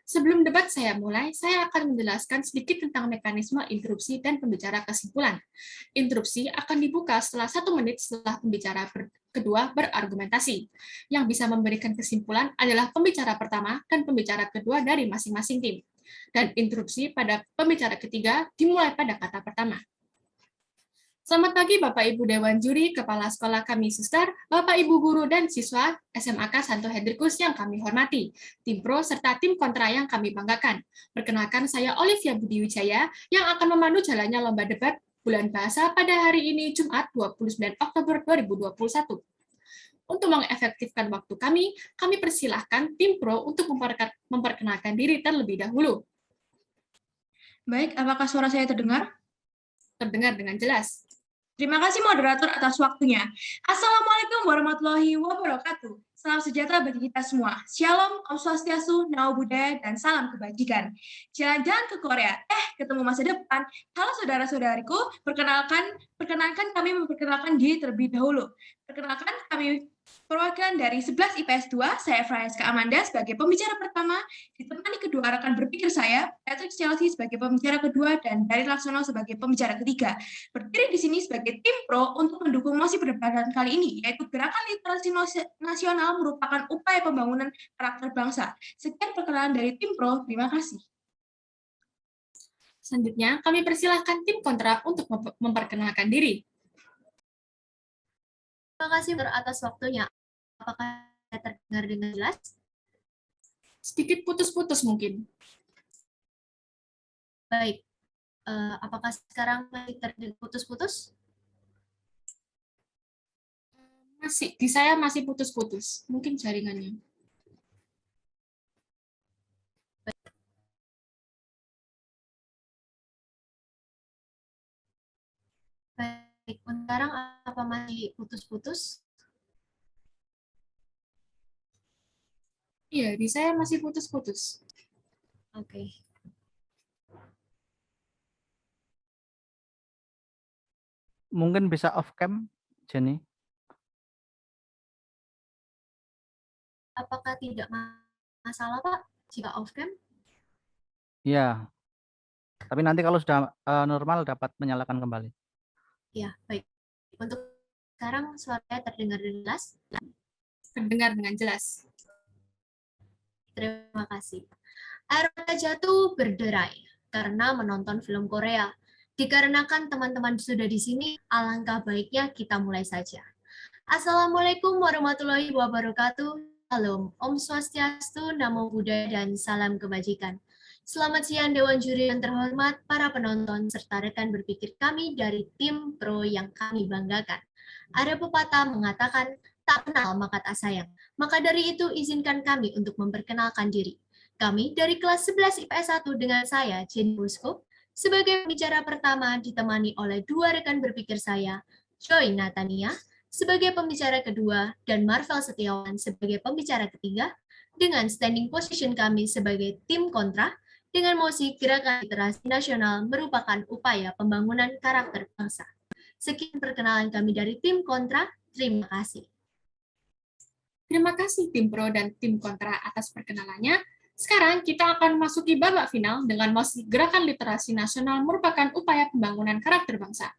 Sebelum debat saya mulai, saya akan menjelaskan sedikit tentang mekanisme interupsi dan pembicara kesimpulan. Interupsi akan dibuka setelah 1 menit setelah pembicara kedua berargumentasi. Yang bisa memberikan kesimpulan adalah pembicara pertama dan pembicara kedua dari masing-masing tim. Dan interupsi pada pembicara ketiga dimulai pada kata pertama. Selamat pagi Bapak Ibu Dewan Juri, Kepala Sekolah kami Suster, Bapak Ibu Guru dan Siswa SMAK Santo Hendrikus yang kami hormati, tim pro serta tim kontra yang kami banggakan. Perkenalkan saya Olivia Budi Wijaya yang akan memandu jalannya lomba debat bulan bahasa pada hari ini Jumat 29 Oktober 2021. Untuk mengefektifkan waktu kami persilahkan tim pro untuk memperkenalkan diri terlebih dahulu. Baik, apakah suara saya terdengar? Terdengar dengan jelas. Terima kasih moderator atas waktunya. Assalamualaikum warahmatullahi wabarakatuh. Salam sejahtera bagi kita semua. Shalom, Om Swastiastu, Namo Buddhaya, dan salam kebajikan. Jalan-jalan ke Korea, ketemu masa depan. Halo saudara-saudariku, perkenalkan kami memperkenalkan diri terlebih dahulu. Perkenalkan kami perwakilan dari 11 IPS 2, saya Francesca Amanda sebagai pembicara pertama, ditemani kedua rekan berpikir saya, Patrick Chelsea sebagai pembicara kedua, dan Dari Laksono sebagai pembicara ketiga. Berdiri di sini sebagai tim pro untuk mendukung mosi perdebatan kali ini, yaitu Gerakan Literasi Nasional merupakan upaya pembangunan karakter bangsa. Sekian perkenalan dari tim pro, terima kasih. Selanjutnya, kami persilahkan tim kontra untuk memperkenalkan diri. Terima kasih atas waktunya. Apakah saya terdengar dengan jelas? Sedikit putus-putus mungkin. Baik. Apakah sekarang masih terdengar putus-putus? Masih, di saya masih putus-putus. Mungkin jaringannya. Baik, sekarang apa masih putus-putus? Iya, di saya masih putus-putus. Oke. Mungkin bisa off cam, Jenny. Apakah tidak masalah, Pak, jika off cam? Iya. Tapi nanti kalau sudah normal dapat menyalakan kembali. Ya, baik. Untuk sekarang suaranya terdengar jelas? Terdengar dengan jelas. Terima kasih. Air mata jatuh berderai karena menonton film Korea. Dikarenakan teman-teman sudah di sini, alangkah baiknya kita mulai saja. Assalamualaikum warahmatullahi wabarakatuh. Salam, Om Swastiastu, Namo Buddhaya, dan salam kebajikan. Selamat siang Dewan Juri yang terhormat, para penonton, serta rekan berpikir kami dari tim pro yang kami banggakan. Ada pepatah mengatakan, tak kenal maka tak sayang. Maka dari itu izinkan kami untuk memperkenalkan diri. Kami dari kelas 11 IPS 1 dengan saya, Jenny Busko, sebagai pembicara pertama ditemani oleh dua rekan berpikir saya, Joy Natania, sebagai pembicara kedua, dan Marvel Setiawan sebagai pembicara ketiga, dengan standing position kami sebagai tim kontra, dengan mosi Gerakan Literasi Nasional merupakan upaya pembangunan karakter bangsa. Sekian perkenalan kami dari tim kontra, terima kasih. Terima kasih tim pro dan tim kontra atas perkenalannya. Sekarang kita akan memasuki babak final dengan mosi Gerakan Literasi Nasional merupakan upaya pembangunan karakter bangsa.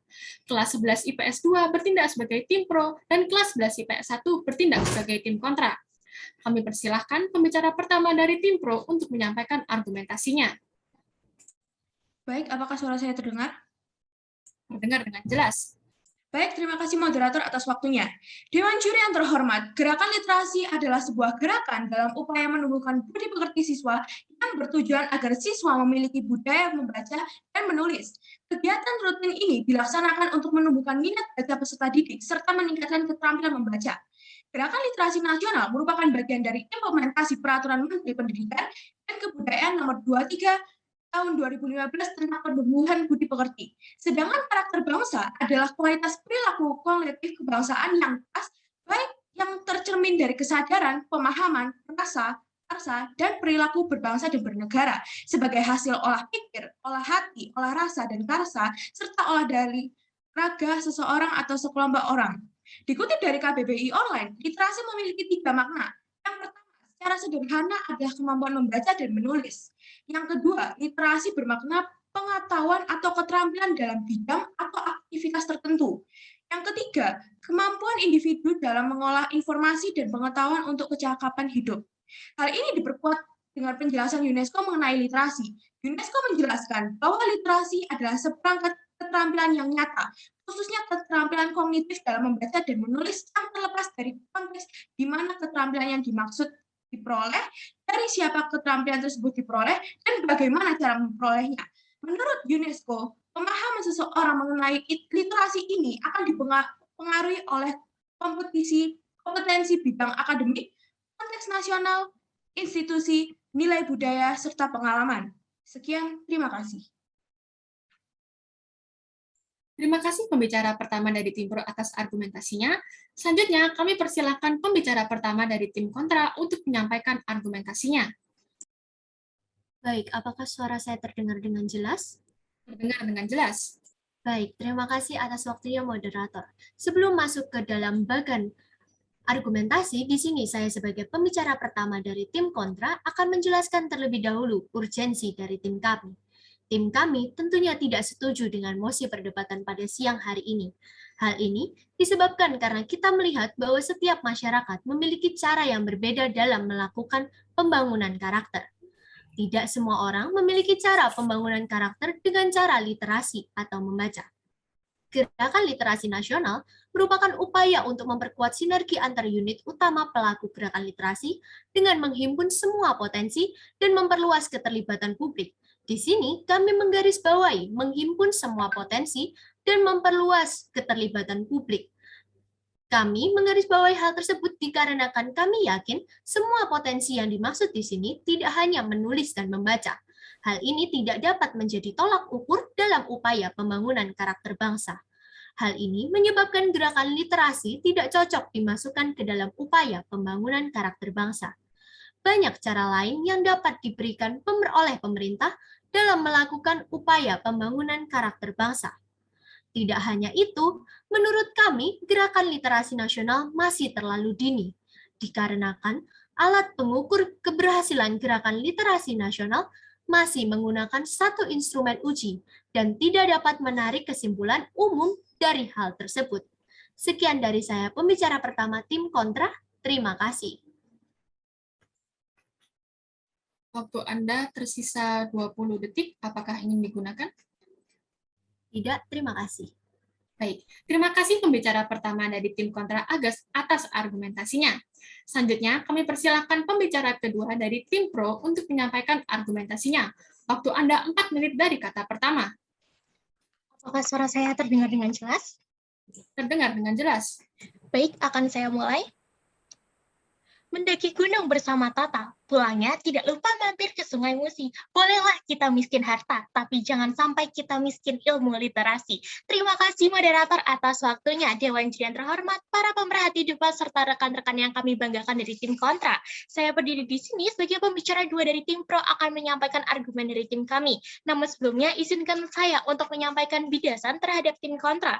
Kelas 11 IPS 2 bertindak sebagai tim pro dan kelas 11 IPS 1 bertindak sebagai tim kontra. Kami persilahkan pembicara pertama dari tim pro untuk menyampaikan argumentasinya. Baik, apakah suara saya terdengar? Terdengar dengan jelas. Baik, terima kasih moderator atas waktunya. Dewan Juri yang terhormat, gerakan literasi adalah sebuah gerakan dalam upaya menumbuhkan budi pekerti siswa yang bertujuan agar siswa memiliki budaya membaca dan menulis. Kegiatan rutin ini dilaksanakan untuk menumbuhkan minat baca peserta didik serta meningkatkan keterampilan membaca. Gerakan Literasi Nasional merupakan bagian dari implementasi Peraturan Menteri Pendidikan dan Kebudayaan Nomor 23 tahun 2015 tentang penumbuhan budi pekerti. Sedangkan karakter bangsa adalah kualitas perilaku kolektif kebangsaan yang khas, baik yang tercermin dari kesadaran, pemahaman, rasa, dan perilaku berbangsa dan bernegara sebagai hasil olah pikir, olah hati, olah rasa, dan karsa, serta olah dari raga seseorang atau sekelompok orang. Dikutip dari KBBI Online, literasi memiliki 3 makna. Yang pertama, Secara sederhana adalah kemampuan membaca dan menulis. Yang kedua, literasi bermakna pengetahuan atau keterampilan dalam bidang atau aktivitas tertentu. Yang ketiga, kemampuan individu dalam mengolah informasi dan pengetahuan untuk kecakapan hidup. Hal ini diperkuat dengan penjelasan UNESCO mengenai literasi. UNESCO menjelaskan bahwa literasi adalah seperangkat keterampilan yang nyata, khususnya keterampilan kognitif dalam membaca dan menulis yang terlepas dari konteks di mana keterampilan yang dimaksud diperoleh, dari siapa keterampilan tersebut diperoleh, dan bagaimana cara memperolehnya. Menurut UNESCO, pemahaman seseorang mengenai literasi ini akan dipengaruhi oleh kompetensi bidang akademik, konteks nasional, institusi, nilai budaya, serta pengalaman. Sekian, terima kasih. Terima kasih pembicara pertama dari tim pro atas argumentasinya. Selanjutnya, kami persilahkan pembicara pertama dari tim kontra untuk menyampaikan argumentasinya. Baik, apakah suara saya terdengar dengan jelas? Terdengar dengan jelas. Baik, terima kasih atas waktunya moderator. Sebelum masuk ke dalam bagian argumentasi, di sini saya sebagai pembicara pertama dari tim kontra akan menjelaskan terlebih dahulu urgensi dari tim kami. Tim kami tentunya tidak setuju dengan mosi perdebatan pada siang hari ini. Hal ini disebabkan karena kita melihat bahwa setiap masyarakat memiliki cara yang berbeda dalam melakukan pembangunan karakter. Tidak semua orang memiliki cara pembangunan karakter dengan cara literasi atau membaca. Gerakan Literasi Nasional merupakan upaya untuk memperkuat sinergi antar unit utama pelaku gerakan literasi dengan menghimpun semua potensi dan memperluas keterlibatan publik. Di sini, kami menggarisbawahi menghimpun semua potensi dan memperluas keterlibatan publik. Kami menggarisbawahi hal tersebut dikarenakan kami yakin semua potensi yang dimaksud di sini tidak hanya menulis dan membaca. Hal ini tidak dapat menjadi tolak ukur dalam upaya pembangunan karakter bangsa. Hal ini menyebabkan gerakan literasi tidak cocok dimasukkan ke dalam upaya pembangunan karakter bangsa. Banyak cara lain yang dapat diberikan oleh pemerintah dalam melakukan upaya pembangunan karakter bangsa. Tidak hanya itu, menurut kami, gerakan literasi nasional masih terlalu dini, dikarenakan alat pengukur keberhasilan gerakan literasi nasional masih menggunakan satu instrumen uji dan tidak dapat menarik kesimpulan umum dari hal tersebut. Sekian dari saya, pembicara pertama tim kontra. Terima kasih. Waktu Anda tersisa 20 detik, apakah ingin digunakan? Tidak, terima kasih. Baik, terima kasih pembicara pertama dari tim kontra atas argumentasinya. Selanjutnya, kami persilakan pembicara kedua dari tim pro untuk menyampaikan argumentasinya. Waktu Anda 4 menit dari kata pertama. Apakah suara saya terdengar dengan jelas? Terdengar dengan jelas. Baik, akan saya mulai. Mendaki gunung bersama Tata, pulangnya tidak lupa mampir ke Sungai Musi. Bolehlah kita miskin harta, tapi jangan sampai kita miskin ilmu literasi. Terima kasih moderator atas waktunya, Dewan Juri yang terhormat, para pemerhati debat, serta rekan-rekan yang kami banggakan dari tim kontra. Saya berdiri di sini sebagai pembicara dua dari tim pro akan menyampaikan argumen dari tim kami. Namun sebelumnya, izinkan saya untuk menyampaikan bidasan terhadap tim kontra.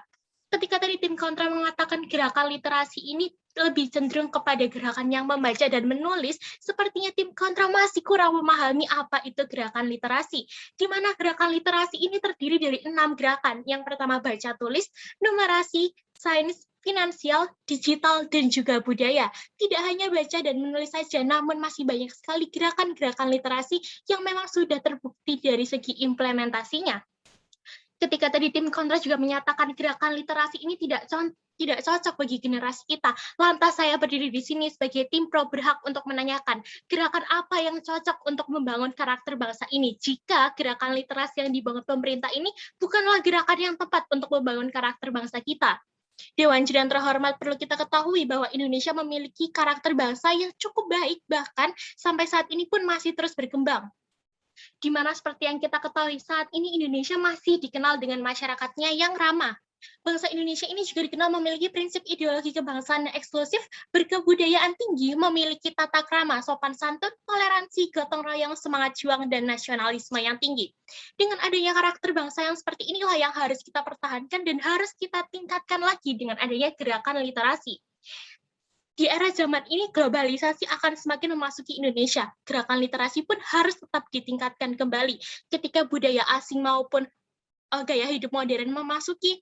Ketika tadi tim kontra mengatakan gerakan literasi ini lebih cenderung kepada gerakan yang membaca dan menulis, sepertinya tim kontra masih kurang memahami apa itu gerakan literasi. Di mana gerakan literasi ini terdiri dari 6 gerakan. Yang pertama baca tulis, numerasi, sains, finansial, digital, dan juga budaya. Tidak hanya baca dan menulis saja, namun masih banyak sekali gerakan-gerakan literasi yang memang sudah terbukti dari segi implementasinya. Ketika tadi tim kontra juga menyatakan gerakan literasi ini tidak cocok bagi generasi kita. Lantas saya berdiri di sini sebagai tim pro berhak untuk menanyakan gerakan apa yang cocok untuk membangun karakter bangsa ini jika gerakan literasi yang dibangun pemerintah ini bukanlah gerakan yang tepat untuk membangun karakter bangsa kita. Dewan Juri yang terhormat, perlu kita ketahui bahwa Indonesia memiliki karakter bangsa yang cukup baik, bahkan sampai saat ini pun masih terus berkembang. Di mana seperti yang kita ketahui saat ini Indonesia masih dikenal dengan masyarakatnya yang ramah. Bangsa Indonesia ini juga dikenal memiliki prinsip ideologi kebangsaan yang eksklusif, berkebudayaan tinggi, memiliki tata krama, sopan santun, toleransi, gotong royong, semangat juang, dan nasionalisme yang tinggi. Dengan adanya karakter bangsa yang seperti inilah yang harus kita pertahankan dan harus kita tingkatkan lagi dengan adanya gerakan literasi. Di era zaman ini, globalisasi akan semakin memasuki Indonesia. Gerakan literasi pun harus tetap ditingkatkan kembali. Ketika budaya asing maupun gaya hidup modern memasuki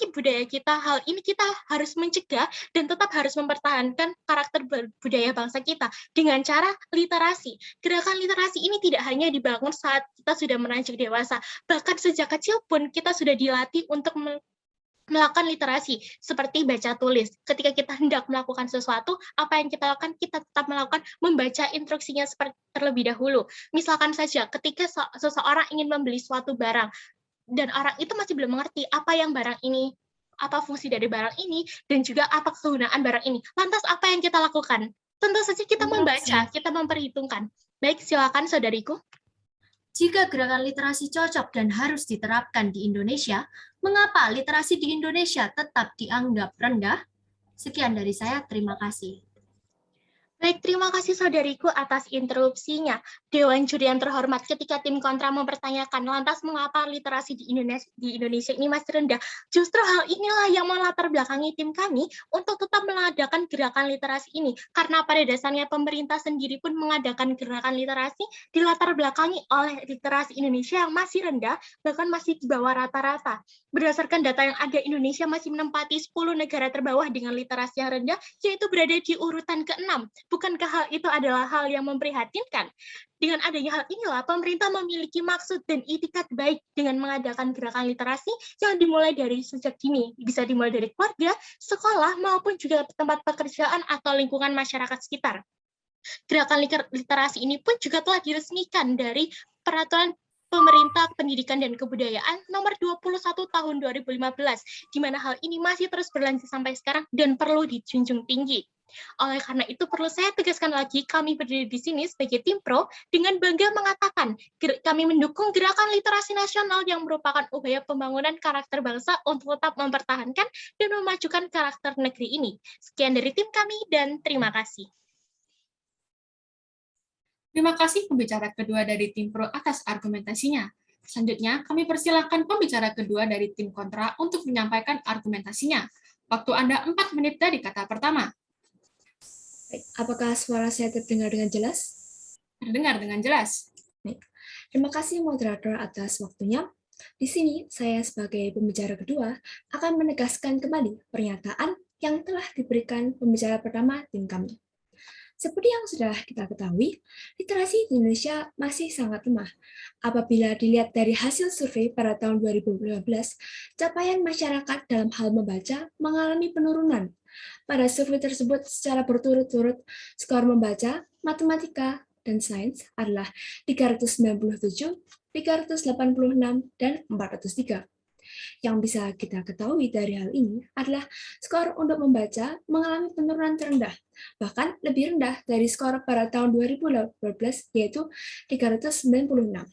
budaya kita, hal ini kita harus mencegah dan tetap harus mempertahankan karakter budaya bangsa kita dengan cara literasi. Gerakan literasi ini tidak hanya dibangun saat kita sudah beranjak dewasa, bahkan sejak kecil pun kita sudah dilatih untuk melakukan literasi, seperti baca tulis. Ketika kita hendak melakukan sesuatu, apa yang kita lakukan? Kita tetap melakukan membaca instruksinya terlebih dahulu. Misalkan saja, ketika seseorang ingin membeli suatu barang, dan orang itu masih belum mengerti apa yang barang ini, apa fungsi dari barang ini, dan juga apa kegunaan barang ini. Lantas apa yang kita lakukan? Tentu saja kita membaca, kita memperhitungkan. Baik, silakan saudariku. Jika gerakan literasi cocok dan harus diterapkan di Indonesia, mengapa literasi di Indonesia tetap dianggap rendah? Sekian dari saya, terima kasih. Baik, terima kasih saudariku atas interupsinya. Dewan Juri yang terhormat, ketika tim kontra mempertanyakan lantas mengapa literasi di Indonesia ini masih rendah, justru hal inilah yang melatar belakangi tim kami untuk tetap mengadakan gerakan literasi ini. Karena pada dasarnya pemerintah sendiri pun mengadakan gerakan literasi dilatar belakangi oleh literasi Indonesia yang masih rendah, bahkan masih di bawah rata-rata. Berdasarkan data yang ada, Indonesia masih menempati 10 negara terbawah dengan literasi yang rendah, yaitu berada di urutan ke-6. Bukankah hal itu adalah hal yang memprihatinkan? Dengan adanya hal inilah, pemerintah memiliki maksud dan itikat baik dengan mengadakan gerakan literasi yang dimulai dari sejak dini. Bisa dimulai dari keluarga, sekolah, maupun juga tempat pekerjaan atau lingkungan masyarakat sekitar. Gerakan literasi ini pun juga telah diresmikan dari Peraturan Pemerintah Pendidikan dan Kebudayaan nomor 21 tahun 2015, di mana hal ini masih terus berlanjut sampai sekarang dan perlu dijunjung tinggi. Oleh karena itu, perlu saya tegaskan lagi, kami berdiri di sini sebagai tim pro dengan bangga mengatakan kami mendukung gerakan literasi nasional yang merupakan upaya pembangunan karakter bangsa untuk tetap mempertahankan dan memajukan karakter negeri ini. Sekian dari tim kami dan terima kasih. Terima kasih pembicara kedua dari tim pro atas argumentasinya. Selanjutnya, kami persilakan pembicara kedua dari tim kontra untuk menyampaikan argumentasinya. Waktu Anda 4 menit dari kata pertama. Apakah suara saya terdengar dengan jelas? Terdengar dengan jelas. Terima kasih moderator atas waktunya. Di sini, saya sebagai pembicara kedua akan menegaskan kembali pernyataan yang telah diberikan pembicara pertama tim kami. Seperti yang sudah kita ketahui, literasi di Indonesia masih sangat lemah. Apabila dilihat dari hasil survei pada tahun 2015, capaian masyarakat dalam hal membaca mengalami penurunan. Pada survei tersebut secara berturut-turut, skor membaca, matematika, dan sains adalah 397, 386, dan 403. Yang bisa kita ketahui dari hal ini adalah skor untuk membaca mengalami penurunan terendah, bahkan lebih rendah dari skor pada tahun 2018, yaitu 396.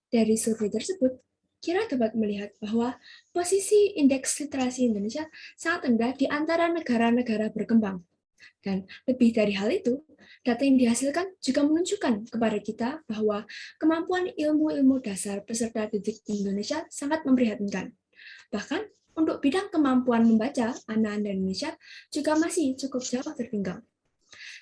Dari survei tersebut, kita dapat melihat bahwa posisi indeks literasi Indonesia sangat rendah di antara negara-negara berkembang. Dan lebih dari hal itu, data yang dihasilkan juga menunjukkan kepada kita bahwa kemampuan ilmu-ilmu dasar peserta didik Indonesia sangat memprihatinkan. Bahkan untuk bidang kemampuan membaca, anak-anak Indonesia juga masih cukup jauh tertinggal.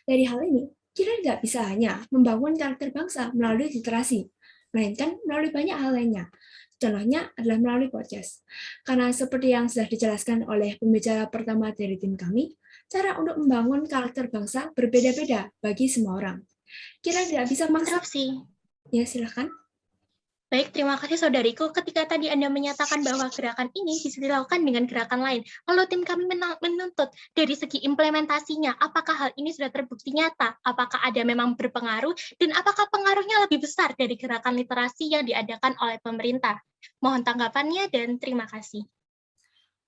Dari hal ini, kita tidak bisa hanya membangun karakter bangsa melalui literasi, melainkan melalui banyak hal lainnya. Contohnya adalah melalui podcast. Karena seperti yang sudah dijelaskan oleh pembicara pertama dari tim kami, cara untuk membangun karakter bangsa berbeda-beda bagi semua orang. Kita tidak bisa maksa. Ya, silakan. Baik, terima kasih saudariku. Ketika tadi Anda menyatakan bahwa gerakan ini bisa dilakukan dengan gerakan lain, lalu tim kami menuntut dari segi implementasinya, apakah hal ini sudah terbukti nyata, apakah ada memang berpengaruh, dan apakah pengaruhnya lebih besar dari gerakan literasi yang diadakan oleh pemerintah. Mohon tanggapannya dan terima kasih.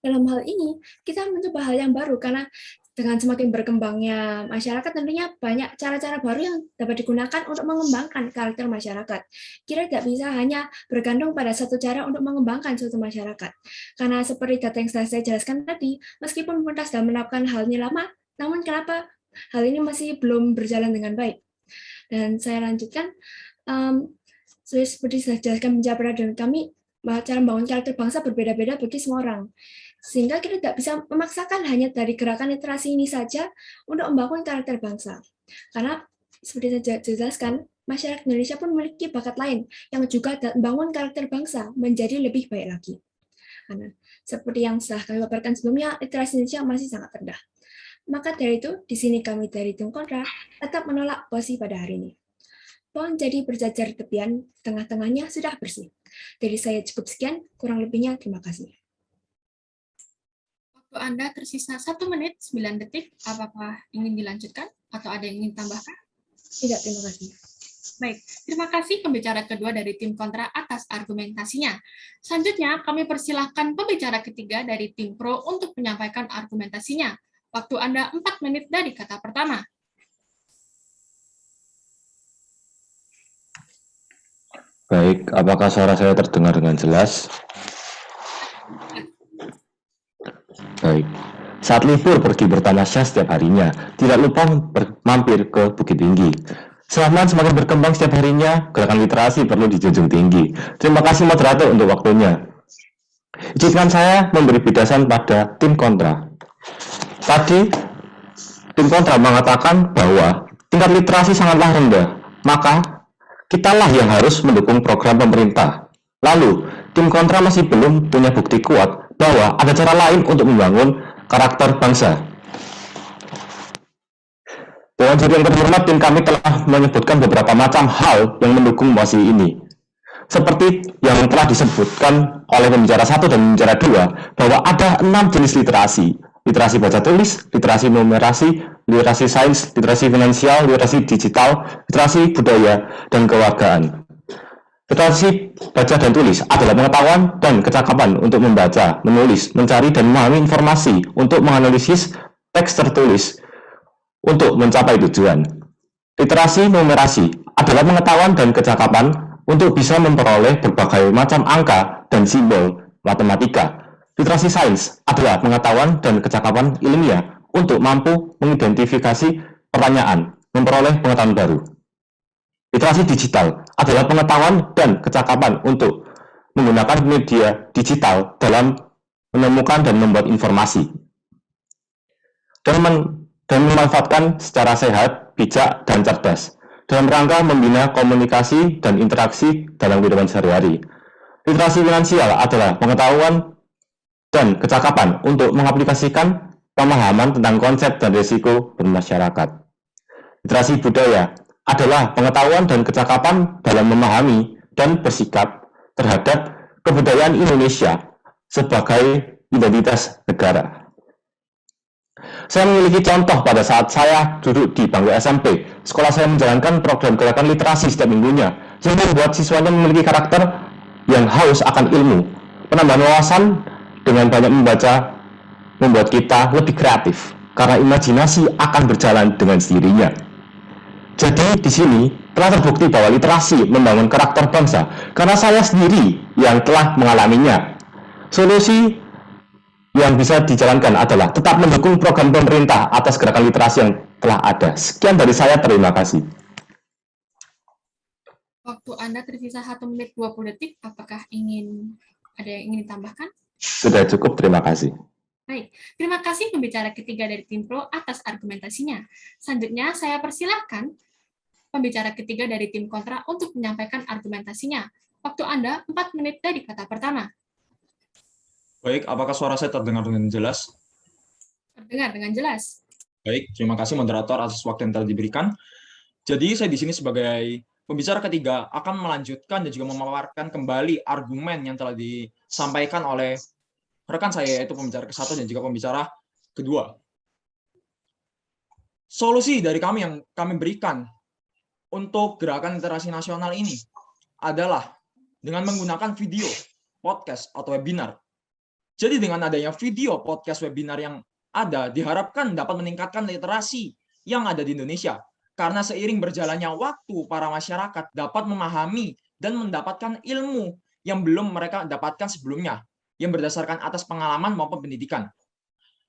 Dalam hal ini, kita mencoba hal yang baru karena dengan semakin berkembangnya masyarakat, tentunya banyak cara-cara baru yang dapat digunakan untuk mengembangkan karakter masyarakat. Kita tidak bisa hanya bergantung pada satu cara untuk mengembangkan suatu masyarakat. Karena seperti data yang saya jelaskan tadi, meskipun pemerintah sudah melakukan hal ini lama, namun kenapa hal ini masih belum berjalan dengan baik? Dan saya lanjutkan, seperti sudah dijelaskan penjara dan kami, cara membangun karakter bangsa berbeda-beda bagi semua orang. Sehingga kita tidak bisa memaksakan hanya dari gerakan literasi ini saja untuk membangun karakter bangsa. Karena seperti saya jelaskan, masyarakat Indonesia pun memiliki bakat lain yang juga membangun karakter bangsa menjadi lebih baik lagi. Karena seperti yang sudah kami paparkan sebelumnya, literasi Indonesia masih sangat rendah. Maka dari itu, di sini kami dari tim kontra tetap menolak posisi pada hari ini. Pohon jadi berjajar tepian, tengah-tengahnya sudah bersih. Dari saya cukup sekian, kurang lebihnya terima kasih. Waktu Anda tersisa 1 menit 9 detik. Apakah ingin dilanjutkan atau ada yang ingin tambahkan? Tidak, terima kasih. Baik, terima kasih pembicara kedua dari tim kontra atas argumentasinya. Selanjutnya, kami persilahkan pembicara ketiga dari tim pro untuk menyampaikan argumentasinya. Waktu Anda 4 menit dari kata pertama. Baik, apakah suara saya terdengar dengan jelas? Baik. Saat libur pergi bertamasya setiap harinya, tidak lupa mampir ke Bukit Tinggi. Zaman semakin berkembang setiap harinya, gerakan literasi perlu dijunjung tinggi. Terima kasih moderator untuk waktunya. Izinkan saya memberi bidasan pada tim kontra. Tadi, tim kontra mengatakan bahwa tingkat literasi sangatlah rendah, maka kitalah yang harus mendukung program pemerintah. Lalu, tim kontra masih belum punya bukti kuat bahwa ada cara lain untuk membangun karakter bangsa. Dewan juri yang terhormat, tim kami telah menyebutkan beberapa macam hal yang mendukung mosi ini. Seperti yang telah disebutkan oleh pembicara 1 dan pembicara 2, bahwa ada 6 jenis literasi. Literasi baca tulis, literasi numerasi, literasi sains, literasi finansial, literasi digital, literasi budaya, dan kewargaan. Literasi baca dan tulis adalah pengetahuan dan kecakapan untuk membaca, menulis, mencari, dan memahami informasi untuk menganalisis teks tertulis untuk mencapai tujuan. Literasi numerasi adalah pengetahuan dan kecakapan untuk bisa memperoleh berbagai macam angka dan simbol matematika. Literasi sains adalah pengetahuan dan kecakapan ilmiah untuk mampu mengidentifikasi pertanyaan, memperoleh pengetahuan baru. Literasi digital adalah pengetahuan dan kecakapan untuk menggunakan media digital dalam menemukan dan membuat informasi. Dan memanfaatkan secara sehat, bijak, dan cerdas dalam rangka membina komunikasi dan interaksi dalam kehidupan sehari-hari. Literasi finansial adalah pengetahuan dan kecakapan untuk mengaplikasikan pemahaman tentang konsep dan risiko bermasyarakat. Literasi budaya adalah pengetahuan dan kecakapan dalam memahami dan bersikap terhadap kebudayaan Indonesia sebagai identitas negara. Saya memiliki contoh pada saat saya duduk di bangku SMP. Sekolah saya menjalankan program gerakan literasi setiap minggunya, yang membuat siswanya memiliki karakter yang haus akan ilmu. Penambahan wawasan dengan banyak membaca membuat kita lebih kreatif, karena imajinasi akan berjalan dengan sendirinya. Jadi di sini telah terbukti bahwa literasi membangun karakter bangsa, karena saya sendiri yang telah mengalaminya. Solusi yang bisa dijalankan adalah tetap mendukung program pemerintah atas gerakan literasi yang telah ada. Sekian dari saya, terima kasih. Waktu Anda tersisa 1 menit 20 detik, apakah ada yang ingin ditambahkan? Sudah cukup, terima kasih. Baik, terima kasih pembicara ketiga dari tim pro atas argumentasinya. Selanjutnya, saya persilahkan pembicara ketiga dari tim kontra untuk menyampaikan argumentasinya. Waktu Anda 4 menit dari kata pertama. Baik, apakah suara saya terdengar dengan jelas? Terdengar dengan jelas. Baik, terima kasih moderator atas waktu yang telah diberikan. Jadi saya di sini sebagai pembicara ketiga akan melanjutkan dan juga memaparkan kembali argumen yang telah disampaikan oleh rekan saya, yaitu pembicara ke-1 dan juga pembicara kedua. Solusi dari kami yang kami berikan untuk gerakan literasi nasional ini adalah dengan menggunakan video, podcast, atau webinar. Jadi dengan adanya video, podcast, webinar yang ada, diharapkan dapat meningkatkan literasi yang ada di Indonesia. Karena seiring berjalannya waktu, para masyarakat dapat memahami dan mendapatkan ilmu yang belum mereka dapatkan sebelumnya, yang berdasarkan atas pengalaman maupun pendidikan.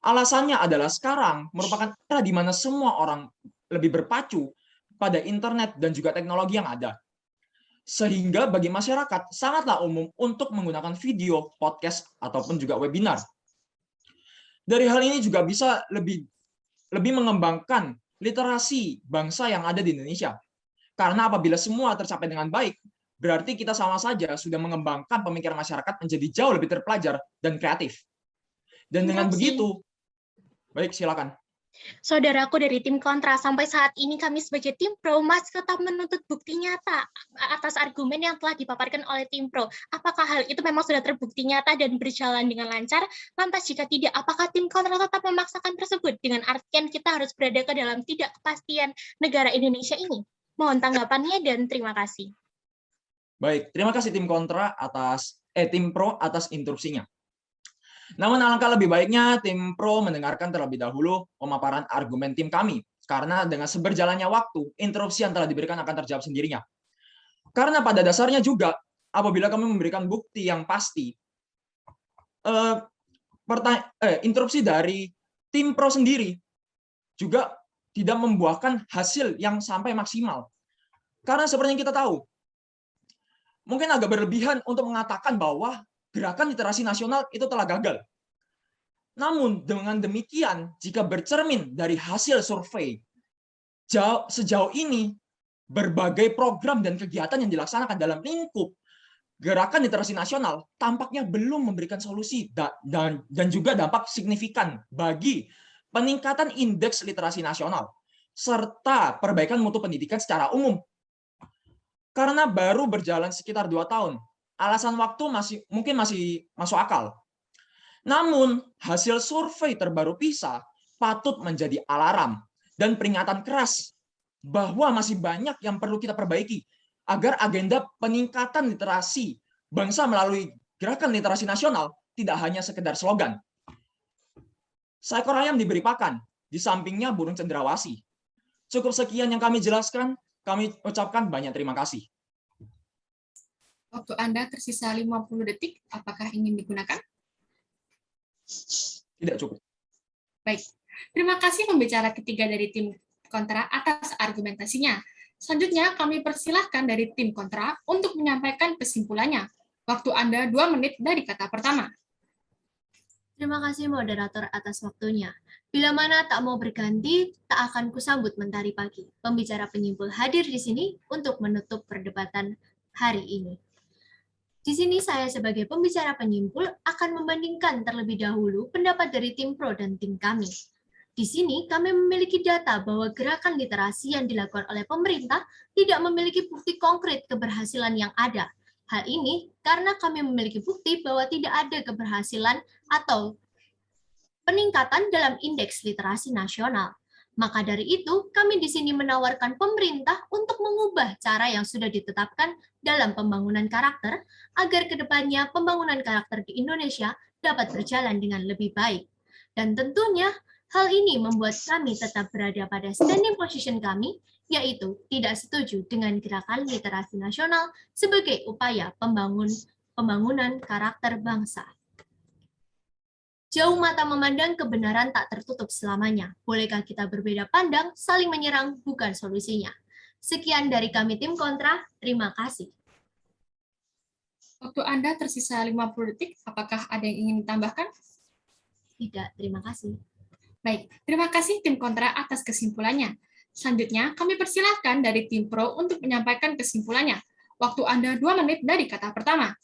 Alasannya adalah sekarang merupakan era di mana semua orang lebih berpacu pada internet dan juga teknologi yang ada. Sehingga bagi masyarakat sangatlah umum untuk menggunakan video, podcast, ataupun juga webinar. Dari hal ini juga bisa lebih mengembangkan literasi bangsa yang ada di Indonesia. Karena apabila semua tercapai dengan baik, berarti kita sama saja sudah mengembangkan pemikiran masyarakat menjadi jauh lebih terpelajar dan kreatif. Dan dengan begitu, baik silakan. Saudaraku dari tim kontra, sampai saat ini kami sebagai tim pro masih tetap menuntut bukti nyata atas argumen yang telah dipaparkan oleh tim pro. Apakah hal itu memang sudah terbukti nyata dan berjalan dengan lancar? Lantas jika tidak, apakah tim kontra tetap memaksakan tersebut dengan artian kita harus berada ke dalam tidak kepastian negara Indonesia ini? Mohon tanggapannya dan terima kasih. Baik, terima kasih tim kontra tim pro atas interupsinya. Namun alangkah lebih baiknya tim pro mendengarkan terlebih dahulu pemaparan argumen tim kami, karena dengan seberjalannya waktu, interupsi yang telah diberikan akan terjawab sendirinya. Karena pada dasarnya juga, apabila kami memberikan bukti yang pasti, interupsi dari tim pro sendiri juga tidak membuahkan hasil yang sampai maksimal. Karena seperti yang kita tahu, mungkin agak berlebihan untuk mengatakan bahwa gerakan literasi nasional itu telah gagal. Namun dengan demikian, jika bercermin dari hasil survei, sejauh ini berbagai program dan kegiatan yang dilaksanakan dalam lingkup gerakan literasi nasional tampaknya belum memberikan solusi dan juga dampak signifikan bagi peningkatan indeks literasi nasional serta perbaikan mutu pendidikan secara umum. Karena baru berjalan sekitar 2 tahun, alasan waktu mungkin masih masuk akal. Namun, hasil survei terbaru PISA patut menjadi alarm dan peringatan keras bahwa masih banyak yang perlu kita perbaiki agar agenda peningkatan literasi bangsa melalui gerakan literasi nasional tidak hanya sekedar slogan. Seekor ayam diberi pakan, di sampingnya burung cendrawasih. Cukup sekian yang kami jelaskan, kami ucapkan banyak terima kasih. Waktu Anda tersisa 50 detik, apakah ingin digunakan? Tidak cukup. Baik, terima kasih pembicara ketiga dari tim kontra atas argumentasinya. Selanjutnya, kami persilahkan dari tim kontra untuk menyampaikan kesimpulannya. Waktu Anda 2 menit dari kata pertama. Terima kasih moderator atas waktunya. Bila mana tak mau berganti, tak akan kusambut mentari pagi. Pembicara penyimpul hadir di sini untuk menutup perdebatan hari ini. Di sini saya sebagai pembicara penyimpul akan membandingkan terlebih dahulu pendapat dari tim pro dan tim kami. Di sini kami memiliki data bahwa gerakan literasi yang dilakukan oleh pemerintah tidak memiliki bukti konkret keberhasilan yang ada. Hal ini karena kami memiliki bukti bahwa tidak ada keberhasilan atau peningkatan dalam indeks literasi nasional. Maka dari itu, kami di sini menawarkan pemerintah untuk mengubah cara yang sudah ditetapkan dalam pembangunan karakter agar kedepannya pembangunan karakter di Indonesia dapat berjalan dengan lebih baik. Dan tentunya, hal ini membuat kami tetap berada pada standing position kami, yaitu tidak setuju dengan gerakan literasi nasional sebagai upaya pembangunan karakter bangsa. Jauh mata memandang kebenaran tak tertutup selamanya. Bolehkah kita berbeda pandang, saling menyerang bukan solusinya. Sekian dari kami tim kontra, terima kasih. Waktu Anda tersisa 50 detik, apakah ada yang ingin ditambahkan? Tidak, terima kasih. Baik, terima kasih tim kontra atas kesimpulannya. Selanjutnya, kami persilahkan dari tim pro untuk menyampaikan kesimpulannya. Waktu Anda 2 menit dari kata pertama.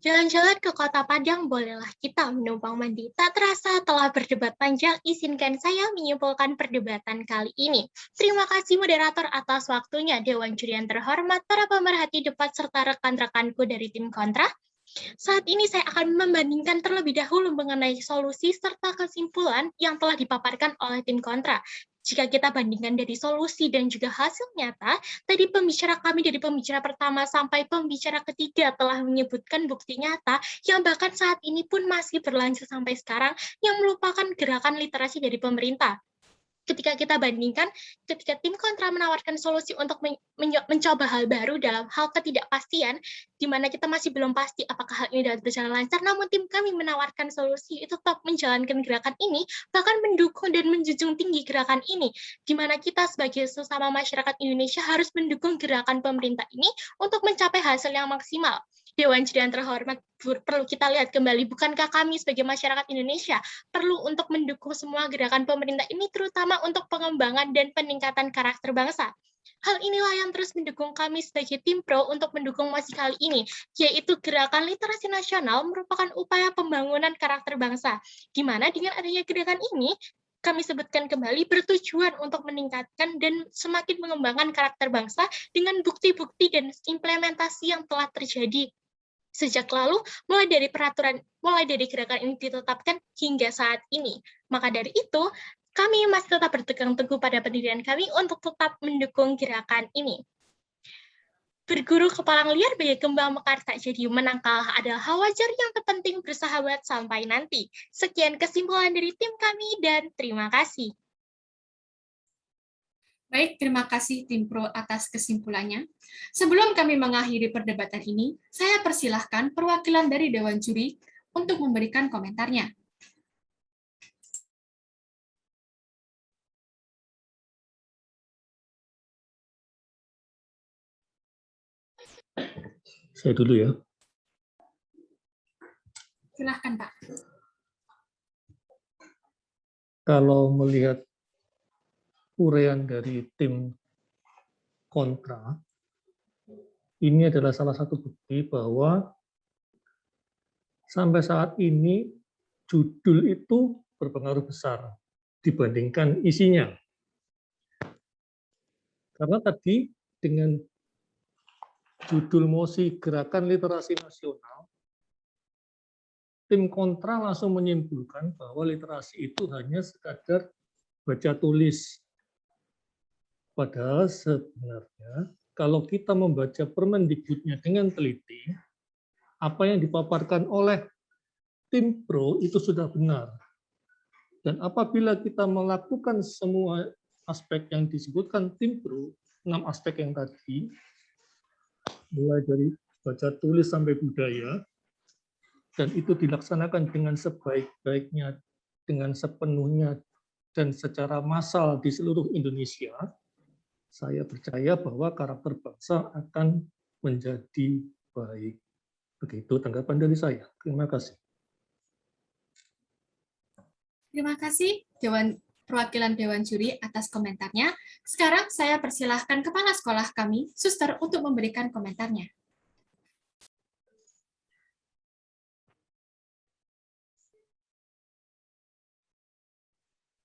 Jalan-jalan ke Kota Padang, bolehlah kita menumpang mandi. Tak terasa telah berdebat panjang, izinkan saya menyimpulkan perdebatan kali ini. Terima kasih moderator atas waktunya, Dewan Juri yang terhormat, para pemerhati debat, serta rekan-rekanku dari tim kontra. Saat ini saya akan membandingkan terlebih dahulu mengenai solusi serta kesimpulan yang telah dipaparkan oleh tim kontra. Jika kita bandingkan dari solusi dan juga hasil nyata, tadi pembicara kami dari pembicara pertama sampai pembicara ketiga telah menyebutkan bukti nyata yang bahkan saat ini pun masih berlanjut sampai sekarang yang merupakan gerakan literasi dari pemerintah. Ketika kita bandingkan, ketika tim kontra menawarkan solusi untuk mencoba hal baru dalam hal ketidakpastian, di mana kita masih belum pasti apakah hal ini dapat berjalan lancar, namun tim kami menawarkan solusi itu tetap menjalankan gerakan ini, bahkan mendukung dan menjunjung tinggi gerakan ini, di mana kita sebagai sesama masyarakat Indonesia harus mendukung gerakan pemerintah ini untuk mencapai hasil yang maksimal. Dewan Juri yang terhormat, perlu kita lihat kembali, bukankah kami sebagai masyarakat Indonesia perlu untuk mendukung semua gerakan pemerintah ini, terutama untuk pengembangan dan peningkatan karakter bangsa. Hal inilah yang terus mendukung kami sebagai tim pro untuk mendukung mosi kali ini, yaitu Gerakan Literasi Nasional merupakan upaya pembangunan karakter bangsa, di mana dengan adanya gerakan ini, kami sebutkan kembali bertujuan untuk meningkatkan dan semakin mengembangkan karakter bangsa dengan bukti-bukti dan implementasi yang telah terjadi sejak lalu, mulai dari gerakan ini ditetapkan hingga saat ini. Maka dari itu, kami masih tetap berpegang teguh pada pendirian kami untuk tetap mendukung gerakan ini. Berguru kepalang liar bagai kembang mekar tak jadi menang kalah adalah hal wajar yang terpenting bersahabat sampai nanti. Sekian kesimpulan dari tim kami dan terima kasih. Baik, terima kasih tim pro atas kesimpulannya. Sebelum kami mengakhiri perdebatan ini, saya persilahkan perwakilan dari Dewan Juri untuk memberikan komentarnya. Saya dulu ya. Silahkan, Pak. Kalau melihat uraian dari tim kontra, ini adalah salah satu bukti bahwa sampai saat ini judul itu berpengaruh besar dibandingkan isinya. Karena tadi dengan judul mosi Gerakan Literasi Nasional, tim kontra langsung menyimpulkan bahwa literasi itu hanya sekadar baca tulis. Padahal sebenarnya kalau kita membaca Permendikbudnya dengan teliti, apa yang dipaparkan oleh tim pro itu sudah benar. Dan apabila kita melakukan semua aspek yang disebutkan tim pro, 6 aspek yang tadi, mulai dari baca tulis sampai budaya, dan itu dilaksanakan dengan sebaik-baiknya, dengan sepenuhnya, dan secara massal di seluruh Indonesia, saya percaya bahwa karakter bangsa akan menjadi baik. Begitu tanggapan dari saya. Terima kasih. Terima kasih perwakilan Dewan Juri atas komentarnya. Sekarang saya persilahkan Kepala Sekolah kami, Suster, untuk memberikan komentarnya.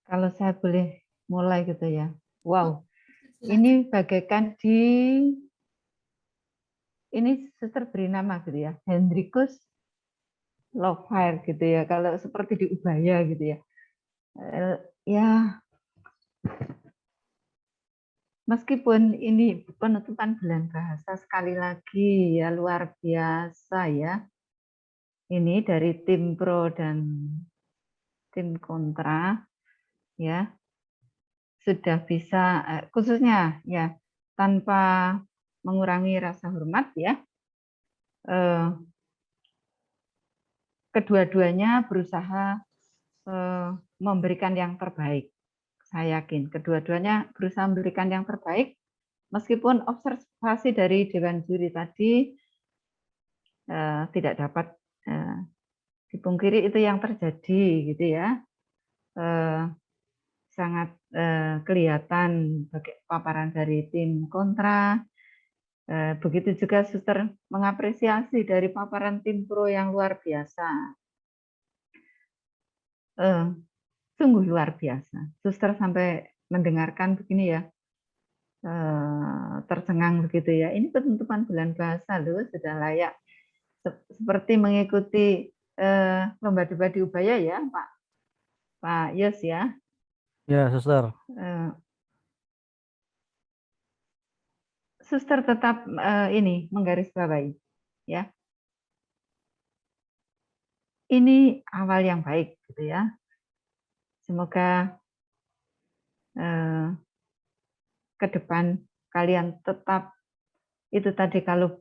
Kalau saya boleh mulai gitu ya. Wow, ini bagaikan ini suster beri nama gitu ya, Hendrikus Lovefire gitu ya. Kalau seperti di Ubaya gitu ya. Ya, meskipun ini penutupan bulan bahasa sekali lagi ya luar biasa ya. Ini dari tim pro dan tim kontra ya. Sudah bisa khususnya ya tanpa mengurangi rasa hormat ya. Kedua-duanya berusaha memberikan yang terbaik. Saya yakin kedua-duanya berusaha memberikan yang terbaik, meskipun observasi dari Dewan Juri tadi tidak dapat dipungkiri itu yang terjadi gitu ya. Sangat kelihatan bagi paparan dari tim kontra. Begitu juga suster mengapresiasi dari paparan tim pro yang luar biasa. Sungguh luar biasa. Suster sampai mendengarkan begini ya, tercengang begitu ya. Ini penutupan bulan bahasa loh, sudah layak. Seperti mengikuti lomba debat di Ubaya ya, Pak Yos ya. Ya, Suster. Suster tetap ini menggarisbawahi ya. Ini awal yang baik gitu ya. Semoga ke depan kalian tetap itu tadi, kalau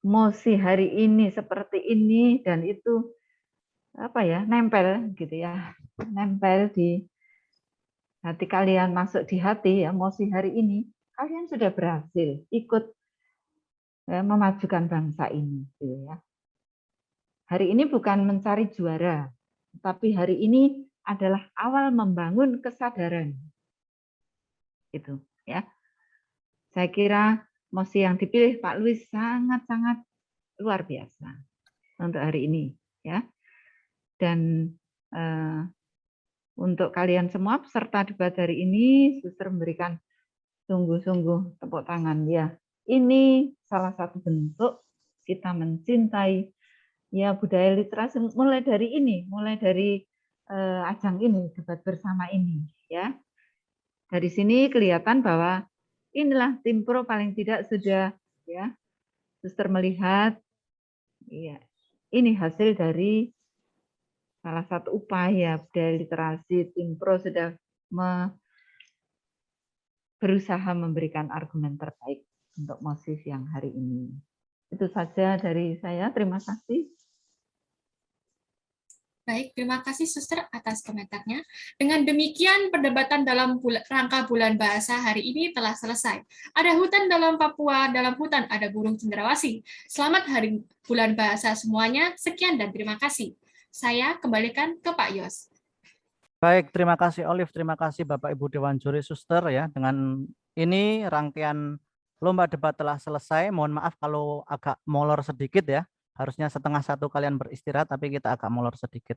mosi hari ini seperti ini dan itu apa ya, nempel gitu ya. Nempel di hati kalian, masuk di hati ya, mosi hari ini kalian sudah berhasil ikut memajukan bangsa ini, gitu ya. Hari ini bukan mencari juara, tapi hari ini adalah awal membangun kesadaran. Itu ya. Saya kira mosi yang dipilih Pak Luis sangat-sangat luar biasa untuk hari ini ya. Dan untuk kalian semua peserta debat hari ini, Suster memberikan sungguh-sungguh tepuk tangan ya. Ini salah satu bentuk kita mencintai ya budaya literasi mulai dari ini, mulai dari ajang ini, debat bersama ini ya. Dari sini kelihatan bahwa inilah tim pro paling tidak sudah ya. Suster melihat ya, ini hasil dari salah satu upaya budaya literasi, tim pro sudah berusaha memberikan argumen terbaik untuk mosi yang hari ini. Itu saja dari saya, terima kasih. Baik, terima kasih Suster atas komentarnya. Dengan demikian, perdebatan dalam rangka Bulan Bahasa hari ini telah selesai. Ada hutan dalam Papua, dalam hutan ada burung cendrawasih. Selamat Hari Bulan Bahasa semuanya. Sekian dan terima kasih. Saya kembalikan ke Pak Yos. Baik, terima kasih Olive, terima kasih Bapak Ibu Dewan Juri Suster ya. Dengan ini rangkaian lomba debat telah selesai. Mohon maaf kalau agak molor sedikit ya. Harusnya setengah satu kalian beristirahat, tapi kita agak molor sedikit.